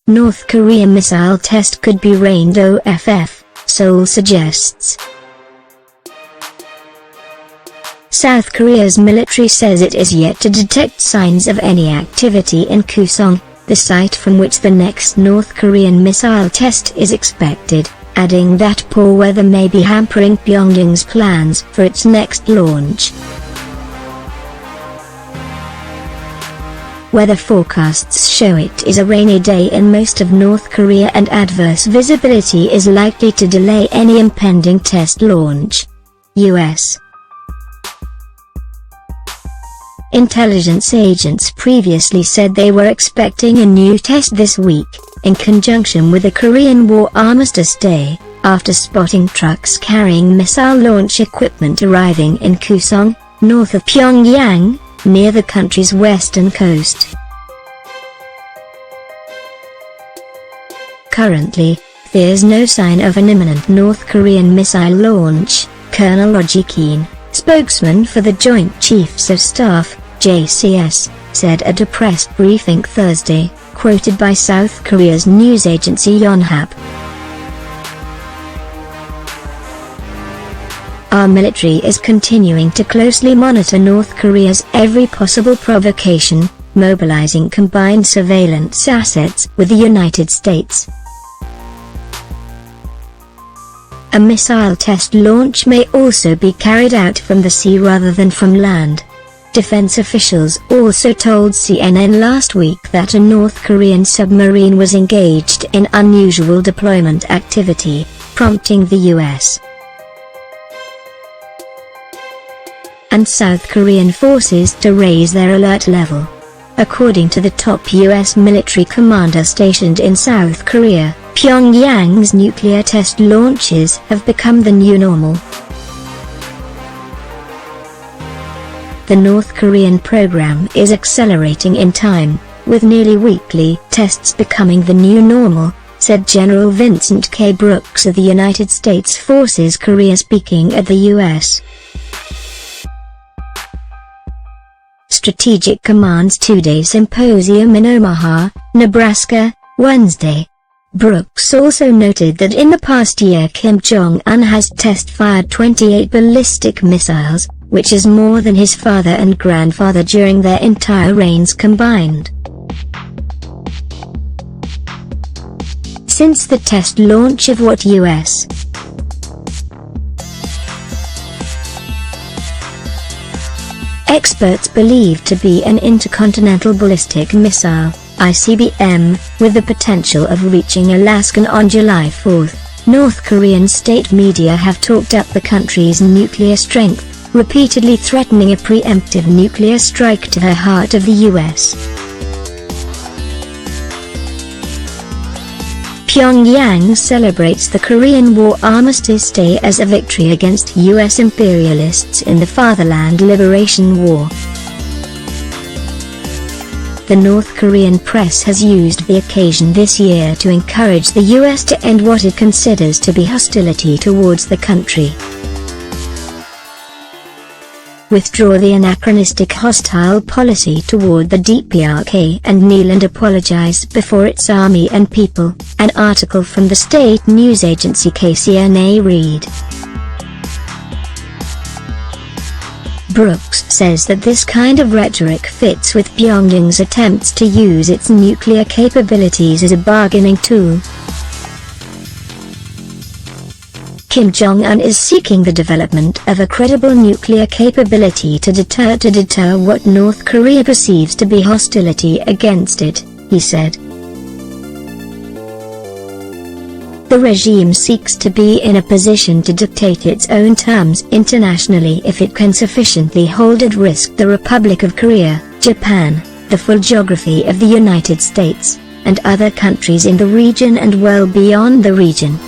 North Korea missile test could be RAINED OFF, Seoul suggests. South Korea's military says it is yet to detect signs of any activity in Kusong, the site from which the next North Korean missile test is expected, adding that poor weather may be hampering Pyongyang's plans for its next launch. Weather forecasts show it is a rainy day in most of North Korea and adverse visibility is likely to delay any impending test launch. U.S. Intelligence agents previously said they were expecting a new test this week, in conjunction with the Korean War Armistice Day, after spotting trucks carrying missile launch equipment arriving in Kusong, north of Pyongyang, near the country's western coast. Currently, there's no sign of an imminent North Korean missile launch, Colonel Oh Ji-keen, spokesman for the Joint Chiefs of Staff, JCS, said at a press briefing Thursday, quoted by South Korea's news agency Yonhap. Our military is continuing to closely monitor North Korea's every possible provocation, mobilizing combined surveillance assets with the United States. A missile test launch may also be carried out from the sea rather than from land. Defense officials also told CNN last week that a North Korean submarine was engaged in unusual deployment activity, prompting the U.S. and South Korean forces to raise their alert level. According to the top U.S. military commander stationed in South Korea, Pyongyang's nuclear test launches have become the new normal. The North Korean program is accelerating in time, with nearly weekly tests becoming the new normal, said General Vincent K. Brooks of the United States Forces Korea speaking at the U.S. Strategic Command's two-day symposium in Omaha, Nebraska, Wednesday. Brooks also noted that in the past year Kim Jong-un has test-fired 28 ballistic missiles, which is more than his father and grandfather during their entire reigns combined. Since the test launch of what U.S. experts believe to be an intercontinental ballistic missile, ICBM, with the potential of reaching Alaska on July 4, North Korean state media have talked up the country's nuclear strength, repeatedly threatening a preemptive nuclear strike to the heart of the U.S. Pyongyang celebrates the Korean War Armistice Day as a victory against U.S. imperialists in the Fatherland Liberation War. The North Korean press has used the occasion this year to encourage the U.S. to end what it considers to be hostility towards the country, withdraw the anachronistic hostile policy toward the DPRK and kneel and apologize before its army and people, an article from the state news agency KCNA read. Brooks says that this kind of rhetoric fits with Pyongyang's attempts to use its nuclear capabilities as a bargaining tool. Kim Jong-un is seeking the development of a credible nuclear capability to deter what North Korea perceives to be hostility against it, he said. The regime seeks to be in a position to dictate its own terms internationally if it can sufficiently hold at risk the Republic of Korea, Japan, the full geography of the United States, and other countries in the region and well beyond the region.